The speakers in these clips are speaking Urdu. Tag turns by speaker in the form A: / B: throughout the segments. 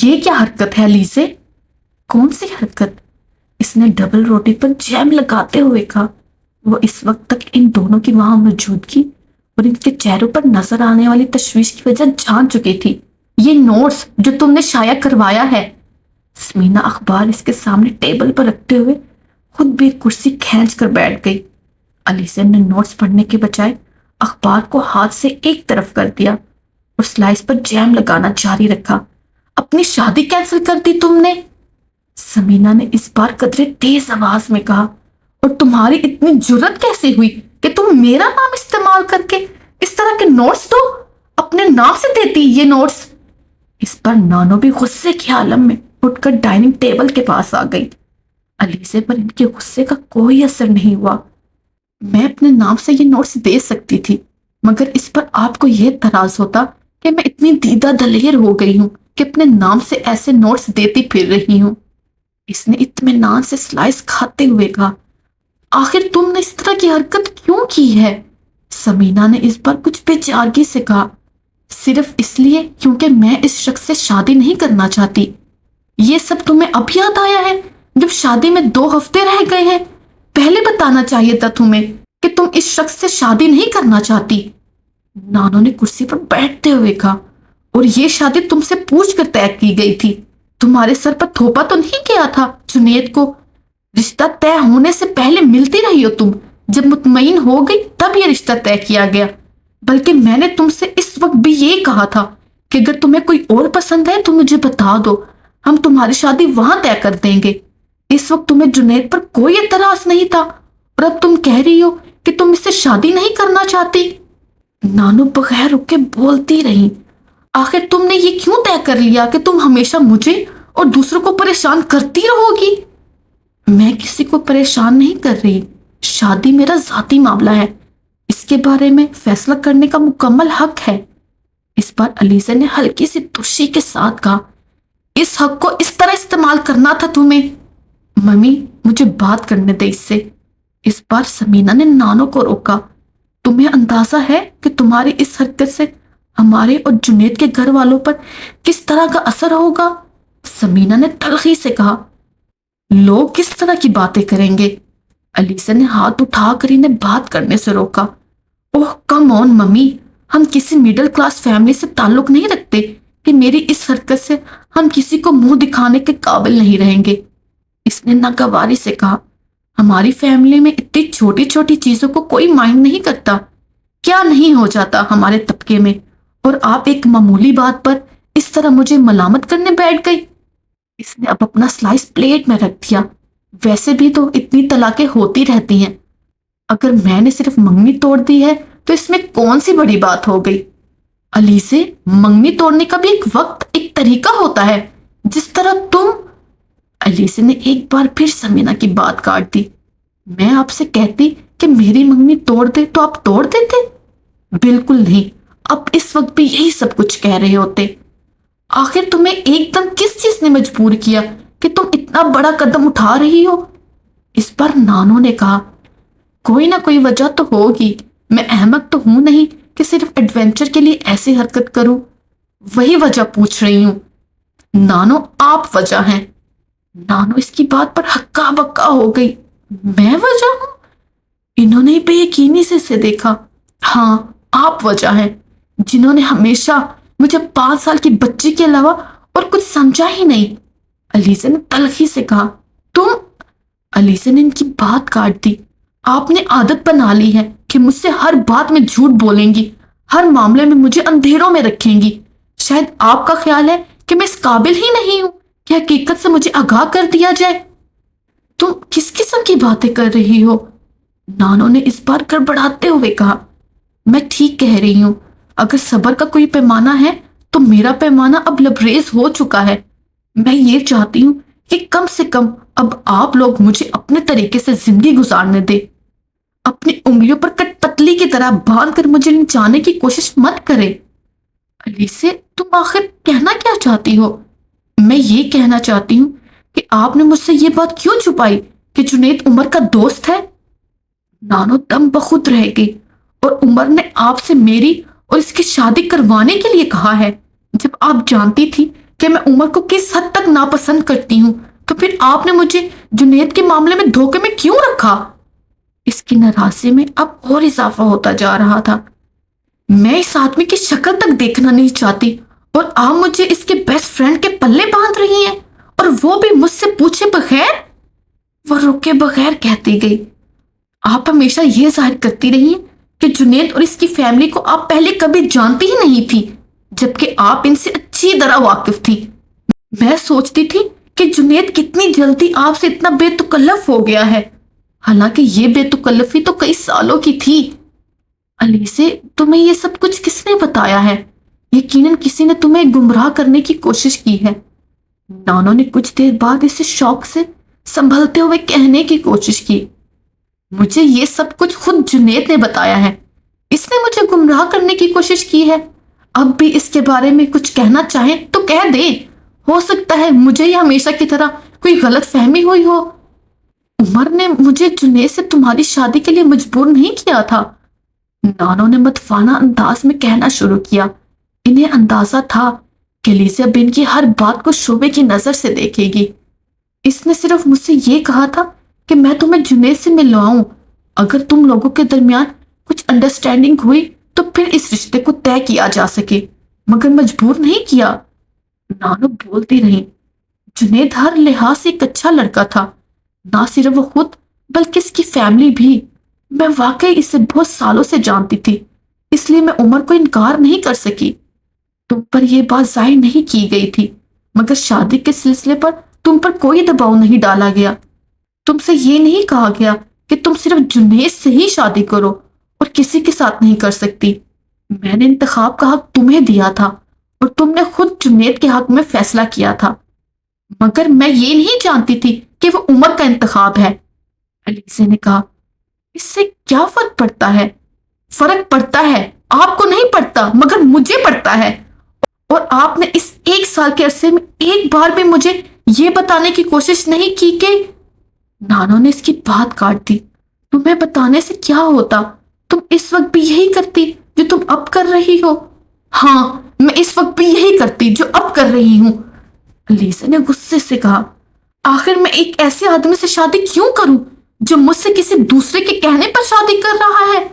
A: یہ کیا حرکت ہے لیزے؟ کون سی حرکت؟ اس نے ڈبل روٹی پر جیم لگاتے ہوئے کہا۔ وہ اس وقت تک ان دونوں کی وہاں موجودگی اور ان کے چہروں پر نظر آنے والی تشویش کی وجہ جان چکی تھی۔ یہ نوٹس جو تم نے شائع کروایا ہے۔ سمینا اخبار اس کے سامنے ٹیبل پر رکھتے ہوئے خود بھی کرسی کھینچ کر بیٹھ گئی۔ علیزہ نے نوٹس پڑھنے کے بجائے اخبار کو ہاتھ سے ایک طرف کر دیا اور سلائس پر جیم لگانا جاری رکھا۔ اپنی شادی کینسل کر دی تم نے؟ سمینا نے اس بار قدرے تیز آواز میں کہا۔ اور تمہاری اتنی جرت کیسے ہوئی کہ تم میرا نام استعمال کر کے اس طرح کے نوٹس دو؟ اپنے نام سے دیتی یہ نوٹس؟ اس پر نانو بھی غصے کے عالم میں اٹھ کر ڈائننگ ٹیبل کے پاس آ گئی۔ علیزہ پر ان کے غصے کا کوئی اثر نہیں ہوا۔ میں اپنے نام سے یہ نوٹس دے سکتی تھی، مگر اس پر آپ کو یہ اعتراض ہوتا کہ میں اتنی دیدہ دلیر ہو گئی ہوں کہ اپنے نام سے ایسے نوٹس دیتی پھر رہی ہوں۔ اس نے اطمینان سے سلائس کھاتے ہوئے کہا۔ آخر تم نے اس طرح کی حرکت کیوں کی ہے؟ سمینا نے اس بار کچھ بے چارگی سے کہا۔ صرف اس لیے کیونکہ میں اس شخص سے شادی نہیں کرنا چاہتی۔ یہ سب تمہیں اب یاد آیا ہے جب شادی میں 2 ہفتے رہ گئے ہیں؟ پہلے بتانا چاہیے تھا تمہیں کہ تم اس شخص سے شادی نہیں کرنا چاہتی۔ نانو نے کرسی پر بیٹھتے ہوئے کہا۔ اور یہ شادی تم سے پوچھ کر طے کی گئی تھی، تمہارے سر پر تھوپا تو نہیں کیا تھا جنید کو؟ رشتہ طے ہونے سے پہلے ملتی رہی ہو تم، جب مطمئن ہو گئی تب یہ رشتہ طے کیا گیا۔ بلکہ میں نے تم سے اس وقت بھی یہ کہا تھا کہ اگر تمہیں کوئی اور پسند ہے تو مجھے بتا دو، ہم تمہاری شادی وہاں طے کر دیں گے۔ اس وقت تمہیں جنید پر کوئی اعتراض نہیں تھا، اور اب تم کہہ رہی ہو کہ تم اس سے شادی نہیں کرنا چاہتی۔ نانو بغیر رکے بولتی رہی۔ آخر تم نے یہ کیوں طے کر لیا کہ تم ہمیشہ مجھے اور دوسروں کو پریشان کرتی رہو گی؟ میں کسی کو پریشان نہیں کر رہی، شادی میرا ذاتی معاملہ ہے، اس کے بارے میں فیصلہ کرنے کا مکمل حق ہے۔ اس بار علیزہ نے ہلکی سی ترشی کے ساتھ کہا۔ اس حق کو اس طرح استعمال کرنا تھا تمہیں؟ ممی مجھے بات کرنے دے اس سے۔ اس بار سمینا نے نانو کو روکا۔ تمہیں اندازہ ہے کہ تمہاری اس حرکت سے ہمارے اور جنید کے گھر والوں پر کس طرح کا اثر ہوگا؟ سمینا نے تلخی سے کہا۔ لوگ کس طرح کی باتیں کریں گے؟ علیزہ نے ہاتھ اٹھا کر انہیں بات کرنے سے روکا۔ اوہ کم آن ممی، ہم کسی مڈل کلاس فیملی سے تعلق نہیں رکھتے کہ میری اس حرکت سے ہم کسی کو منہ دکھانے کے قابل نہیں رہیں گے۔ اس نے ناگواری سے کہا۔ ہماری فیملی میں اتنی چھوٹی چھوٹی چیزوں کو کوئی مائنڈ نہیں کرتا، کیا نہیں ہو جاتا ہمارے طبقے میں، اور آپ ایک معمولی بات پر اس طرح مجھے ملامت کرنے بیٹھ گئی۔ اس نے اب اپنا سلائس پلیٹ میں رکھ دیا۔ ویسے بھی تو اتنی طلاقیں ہوتی رہتی ہیں، اگر میں نے صرف منگنی توڑ دی ہے تو اس میں کون سی بڑی بات ہو گئی؟ علیزہ، منگنی توڑنے کا بھی ایک وقت، ایک طریقہ ہوتا ہے، جس طرح تم… علیزہ نے ایک بار پھر سمینا کی بات کاٹ دی۔ میں آپ سے کہتی کہ میری منگنی توڑ دے تو آپ توڑ دیتے؟ بالکل نہیں، اب اس وقت بھی یہی سب کچھ کہہ رہے ہوتے۔ آخر تمہیں ایک دم کس چیز نے مجبور کیا کہ تم اتنا بڑا قدم اٹھا رہی ہو؟ اس پر نانو نے کہا۔ کوئی نہ کوئی وجہ تو ہوگی، میں احمق تو ہوں نہیں کہ صرف ایڈونچر کے لیے ایسی حرکت کروں۔ وہی وجہ پوچھ رہی ہوں۔ نانو آپ وجہ ہیں۔ نانو اس کی بات پر ہکا بکا ہو گئی۔ میں وجہ ہوں؟ انہوں نے بے یقینی سے اسے دیکھا۔ ہاں آپ وجہ ہیں، جنہوں نے ہمیشہ مجھے 5 سال کی بچی کے علاوہ اور کچھ سمجھا ہی نہیں۔ علیزہ نے تلخی سے کہا۔ تم… علیزہ نے ان کی بات کاٹ دی۔ آپ نے عادت بنا لی ہے کہ مجھ سے ہر بات میں جھوٹ بولیں گی، ہر معاملے میں مجھے اندھیروں میں رکھیں گی۔ شاید آپ کا خیال ہے کہ میں اس قابل ہی نہیں ہوں کہ حقیقت سے مجھے آگاہ کر دیا جائے۔ تم کس قسم کی باتیں کر رہی ہو؟ نانو نے اس بار گڑبڑاتے ہوئے کہا۔ میں ٹھیک کہہ رہی ہوں، اگر صبر کا کوئی پیمانہ ہے تو میرا پیمانہ اب لبریز ہو چکا ہے۔ میں یہ چاہتی ہوں کہ کم سے کم اب آپ لوگ مجھے اپنے طریقے سے زندگی گزارنے دے۔ اپنی انگلیوں پر کٹ پتلی کی طرح باندھ کر مجھے نچانے کی کوشش مت کرے۔ علیزہ، تم آخر کہنا کیا چاہتی ہو؟ میں یہ کہنا چاہتی ہوں کہ آپ نے مجھ سے یہ بات کیوں چھپائی کہ جنید عمر کا دوست ہے؟ نانو دم بخود رہ گئی۔ اور عمر نے آپ سے میری اور اس کی شادی کروانے کے لیے کہا ہے، جب آپ جانتی تھی کہ میں عمر کو کس حد تک ناپسند کرتی ہوں، تو پھر آپ نے مجھے جنید کے معاملے میں دھوکے میں کیوں رکھا؟ اس کی ناراضی میں اب اور اضافہ ہوتا جا رہا تھا۔ میں اس آدمی کی شکل تک دیکھنا نہیں چاہتی اور آپ مجھے اس کے بیسٹ فرینڈ کے پلے باندھ رہی ہیں، اور وہ بھی مجھ سے پوچھے بغیر۔ وہ رکے بغیر کہتی گئی، آپ ہمیشہ یہ ظاہر کرتی رہی ہیں کہ جنید اور اس کی فیملی کو آپ پہلے کبھی جانتی ہی نہیں تھی، جبکہ آپ ان سے اچھی طرح واقف تھی۔ میں سوچتی تھی کہ جنید کتنی جلدی آپ سے اتنا بے تکلف ہو گیا ہے، حالانکہ یہ بے تکلفی تو کئی سالوں کی تھی۔ علیزے، تمہیں یہ سب کچھ کس نے بتایا ہے؟ یقیناً کسی نے تمہیں گمراہ کرنے کی کوشش کی ہے۔ نانو نے کچھ دیر بعد اسے شوق سے سنبھلتے ہوئے کہنے کی کوشش کی، مجھے یہ سب کچھ خود جنید نے بتایا ہے، اس نے مجھے گمراہ کرنے کی کوشش کی ہے۔ اب بھی اس کے بارے میں کچھ کہنا چاہیں تو کہہ دیں، ہو سکتا ہے مجھے یہ ہمیشہ کی طرح کوئی غلط فہمی ہوئی ہو۔ عمر نے مجھے جنید سے تمہاری شادی کے لیے مجبور نہیں کیا تھا، نانو نے مدفانہ انداز میں کہنا شروع کیا۔ انہیں اندازہ تھا کہ لیزا اب ان کی ہر بات کو شعبے کی نظر سے دیکھے گی۔ اس نے صرف مجھ سے یہ کہا تھا کہ میں تمہیں جنید سے ملواؤں، اگر تم لوگوں کے درمیان کچھ انڈرسٹینڈنگ ہوئی تو پھر اس رشتے کو طے کیا جا سکے، مگر مجبور نہیں کیا۔ نانو بولتی رہی، جنید ہر لحاظ سے ایک اچھا لڑکا تھا، نہ صرف وہ خود بلکہ اس کی فیملی بھی۔ میں واقعی اسے بہت سالوں سے جانتی تھی، اس لیے میں عمر کو انکار نہیں کر سکی۔ تم پر یہ بات ظاہر نہیں کی گئی تھی، مگر شادی کے سلسلے پر تم پر کوئی دباؤ نہیں ڈالا گیا۔ تم سے یہ نہیں کہا گیا کہ تم صرف جنید سے ہی شادی کرو اور کسی کے ساتھ نہیں کر سکتی۔ میں نے انتخاب کا حق تمہیں دیا تھا اور تم نے خود جنید کے حق میں فیصلہ کیا تھا، مگر میں یہ نہیں جانتی تھی کہ وہ عمر کا انتخاب ہے۔ علیزے نے کہا، اس سے کیا فرق پڑتا ہے؟ فرق پڑتا ہے، آپ کو نہیں پڑتا مگر مجھے پڑتا ہے، اور آپ نے اس 1 سال کے عرصے میں ایک بار بھی مجھے یہ بتانے کی کوشش نہیں کی کہ… نانو نے اس کی بات کاٹ دی، تمہیں بتانے سے کیا ہوتا؟ تم اس وقت بھی یہی کرتی جو تم اب کر رہی ہو۔ ہاں، میں اس وقت بھی یہی کرتی جو اب کر رہی ہوں، لیزا نے غصے سے کہا۔ آخر میں ایک ایسے آدمی سے شادی کیوں کروں جو مجھ سے کسی دوسرے کے کہنے پر شادی کر رہا ہے؟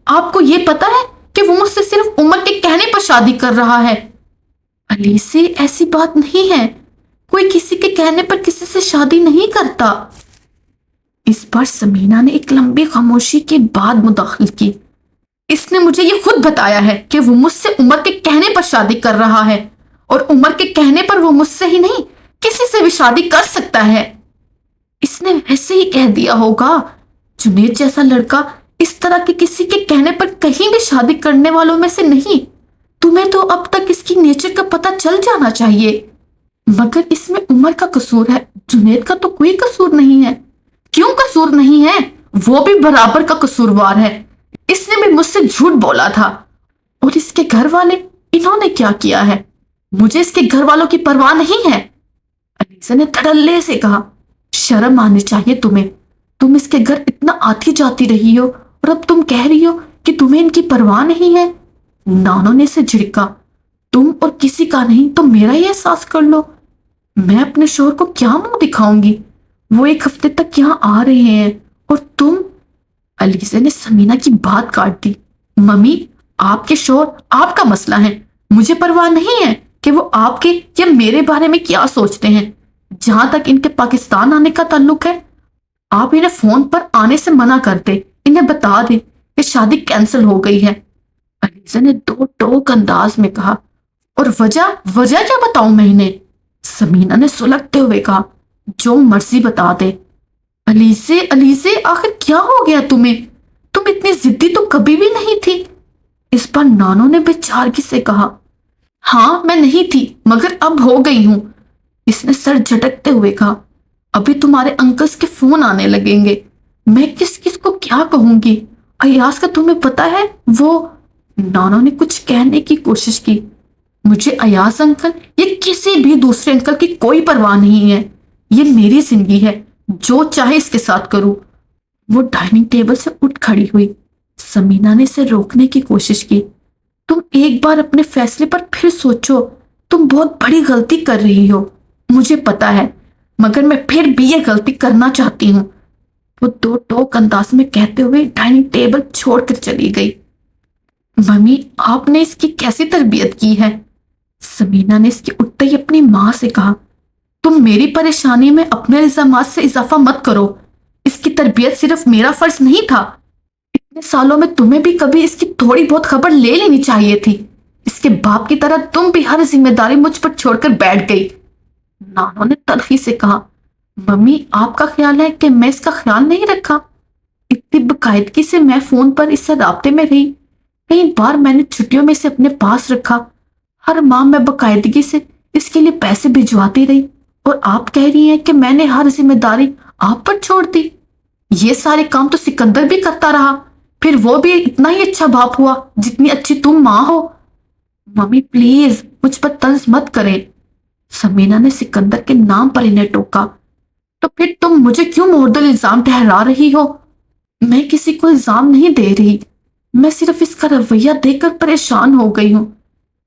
A: آپ کو یہ پتا ہے کہ وہ مجھ سے صرف عمر کے کہنے پر شادی کر رہا ہے۔ علیزے، ایسی بات نہیں ہے، کوئی کسی کے کہنے پر کسی سے شادی نہیں کرتا۔ اس بار سمینہ نے ایک لمبی خاموشی کے بعد مداخلت کی، اس نے مجھے یہ خود بتایا ہے کہ وہ مجھ سے عمر کے کہنے پر شادی کر رہا ہے، اور عمر کے کہنے پر وہ مجھ سے ہی نہیں کسی سے بھی شادی کر سکتا ہے۔ اس نے ویسے ہی کہہ دیا ہوگا، جنید جیسا لڑکا اس طرح کے کسی کے کہنے پر کہیں بھی شادی کرنے والوں میں سے نہیں۔ تمہیں تو اب تک اس کی نیچر کا پتہ چل جانا چاہیے، مگر اس میں عمر کا قصور ہے، جنید کا تو کوئی قصور نہیں ہے۔ کیوں قصور نہیں ہے؟ وہ بھی برابر کا قصوروار ہے، اس نے بھی مجھ سے جھوٹ بولا تھا۔ اور اس کے گھر والے، انہوں نے کیا کیا ہے؟ مجھے اس کے گھر والوں کی پرواہ نہیں ہے، علیزہ نے دھڑلے سے کہا۔ شرم آنی چاہیے تمہیں، تم اس کے گھر اتنا آتی جاتی رہی ہو اور اب تم کہہ رہی ہو کہ تمہیں ان کی پرواہ نہیں ہے۔ نانو نے اسے جھڑکا، تم اور کسی کا نہیں تو میرا ہی احساس کر لو، میں اپنے شوہر کو کیا منہ دکھاؤں گی؟ وہ 1 ہفتے تک یہاں آ رہے ہیں اور تم… علیزہ نے سمینہ کی بات کاٹ دی، ممی، آپ کے شوہر آپ کا مسئلہ ہے، مجھے پرواہ نہیں ہے کہ وہ آپ کے یا میرے بارے میں کیا سوچتے ہیں۔ جہاں تک ان کے پاکستان آنے کا تعلق ہے، آپ انہیں فون پر آنے سے منع کر دیں، انہیں بتا دیں کہ شادی کینسل ہو گئی ہے، علیزہ نے 2 ٹوک انداز میں کہا۔ اور وجہ کیا بتاؤں میں انہیں؟ سمینہ نے سلگتے ہوئے کہا، جو مرضی بتا دے۔ علیزے، آخر کیا ہو گیا تمہیں؟ تم اتنی ضدی تو کبھی بھی نہیں تھی۔ اس پر نانو نے بے چارگی سے کہا، ہاں میں نہیں تھی مگر اب ہو گئی ہوں۔ اس نے سر جھٹکتے ہوئے کہا، ابھی تمہارے انکلز کے فون آنے لگیں گے، میں کس کو کیا کہوں گی؟ ایاز کا تمہیں پتا ہے وہ… نانو نے کچھ کہنے کی کوشش کی، مجھے ایاز انکل یا کسی بھی دوسرے انکل کی کوئی پرواہ نہیں ہے، یہ میری زندگی ہے، جو چاہے اس کے ساتھ کروں۔ وہ ڈائننگ ٹیبل سے اٹھ کھڑی ہوئی، سمینہ نے اسے روکنے کی کوشش کی، تم ایک بار اپنے فیصلے پر پھر سوچو، تم بہت بڑی غلطی کر رہی ہو، مجھے پتا ہے، مگر میں پھر بھی یہ غلطی کرنا چاہتی ہوں۔ وہ دو ٹوک انداز میں کہتے ہوئے ڈائننگ ٹیبل چھوڑ کر چلی گئی۔ ممی، آپ نے اس کی کیسی تربیت کی ہے؟ سمینا نے اس کے اٹھتے ہی اپنی ماں سے کہا۔ تم میری پریشانی میں اپنے الزامات سے اضافہ مت کرو، اس کی تربیت صرف میرا فرض نہیں تھا، اتنے سالوں میں تمہیں بھی کبھی اس کی تھوڑی بہت خبر لے لینی چاہیے تھی۔ اس کے باپ کی طرح تم بھی ہر ذمہ داری مجھ پر چھوڑ کر بیٹھ گئی۔ نانو نے تلخی سے کہا۔ ممی، آپ کا خیال ہے کہ میں اس کا خیال نہیں رکھا؟ اتنی باقاعدگی سے میں فون پر اس سے رابطے میں رہی، کئی بار میں نے چھٹیوں میں اسے اپنے پاس رکھا، ہر ماہ میں باقاعدگی سے اس کے لیے پیسے بھجواتی رہی، اور آپ کہہ رہی ہیں کہ میں نے ہر ذمہ داری آپ پر چھوڑ دی؟ یہ سارے کام تو سکندر بھی کرتا رہا، پھر وہ بھی اتنا ہی اچھا باپ ہوا جتنی اچھی تم ماں ہو۔ ممی پلیز مجھ پر طنز مت کریں، سمینا نے سکندر کے نام پر انہیں ٹوکا۔ تو پھر تم مجھے کیوں معتل الزام ٹھہرا رہی ہو؟ میں کسی کو الزام نہیں دے رہی، میں صرف اس کا رویہ دیکھ کر پریشان ہو گئی ہوں۔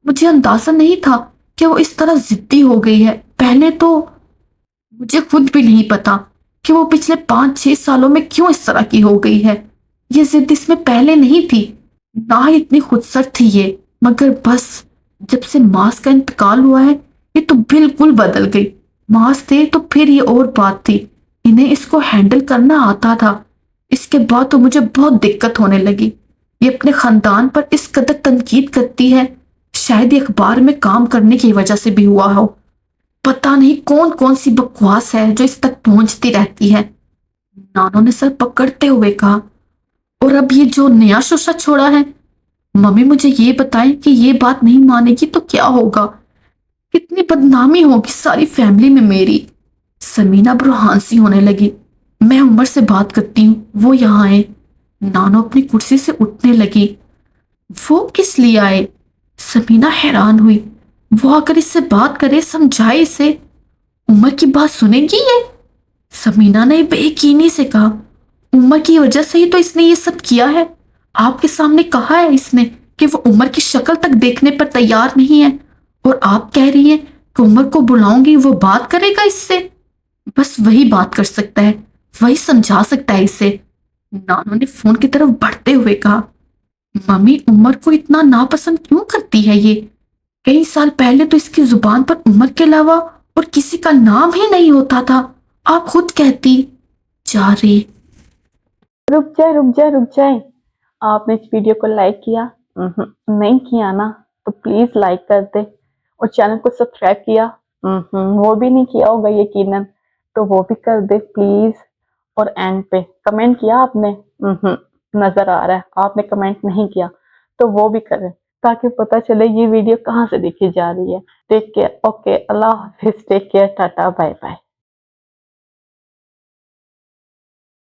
A: مجھے اندازہ نہیں تھا کہ وہ اس طرح ضدی ہو گئی ہے۔ پہلے تو مجھے خود بھی نہیں پتا کہ وہ پچھلے 5-6 سالوں میں کیوں اس طرح کی ہو گئی ہے۔ یہ ضد اس میں پہلے نہیں تھی، نہ ہی اتنی خودسر تھی یہ، مگر بس جب سے ماس کا انتقال ہوا ہے یہ تو بالکل بدل گئی۔ ماس تھے تو پھر یہ اور بات تھی، انہیں اس کو ہینڈل کرنا آتا تھا، اس کے بعد تو مجھے بہت دقت ہونے لگی۔ یہ اپنے خاندان پر اس قدر تنقید کرتی ہے، شاید یہ اخبار میں کام کرنے کی وجہ سے بھی ہوا ہو، پتہ نہیں کون کون سی بکواس ہے جو اس تک پہنچتی رہتی ہے۔ نانو نے سر پکڑتے ہوئے کہا۔ اور اب یہ جو نیا شوشہ چھوڑا ہے، ممی مجھے یہ بتائیں کہ یہ بات نہیں مانے گی تو کیا ہوگا؟ کتنی بدنامی ہوگی ساری فیملی میں میری۔ سمینا بروحان سی ہونے لگی۔ میں عمر سے بات کرتی ہوں، وہ یہاں ہے۔ نانو اپنی کرسی سے اٹھنے لگی۔ وہ کس لیے آئے؟ سمینا حیران ہوئی۔ وہ آ کر اس سے بات کرے، سمجھائے اسے۔ عمر کی بات سنے گی یہ؟ سمینا نے بے یقینی سے کہا۔ عمر کی وجہ سے ہی تو اس نے یہ سب کیا ہے، آپ کے سامنے کہا ہے اس نے کہ وہ عمر کی شکل تک دیکھنے پر تیار نہیں ہے، اور آپ کہہ رہی ہیں کہ عمر کو بلاؤں گی وہ بات کرے گا اس سے؟ بس وہی بات کر سکتا ہے، وہی سمجھا سکتا ہے اسے۔ نانو نے فون کی طرف بڑھتے ہوئے کہا۔ ممی، عمر کو اتنا ناپسند کیوں کرتی ہے یہ؟ کئی سال پہلے تو اس کی زبان پر عمر کے علاوہ اور کسی کا نام ہی نہیں ہوتا تھا، آپ خود کہتی۔ جا رہی۔
B: رک جائے آپ نے اس ویڈیو کو لائک کیا؟ نہیں کیا نا، تو پلیز لائک کر دے، اور چینل کو سبسکرائب کیا؟ وہ بھی نہیں کیا ہوگا یقیناً، تو وہ بھی کر دے پلیز۔ اور اینڈ پہ کمنٹ کیا آپ نے؟ نظر آ رہا ہے آپ نے کمنٹ نہیں کیا، تو وہ بھی کریں تاکہ پتہ چلے یہ ویڈیو کہاں سے دیکھی جا رہی ہے۔ ٹیک کیئر، اوکے، اللہ حافظ، take care, tata, bye bye.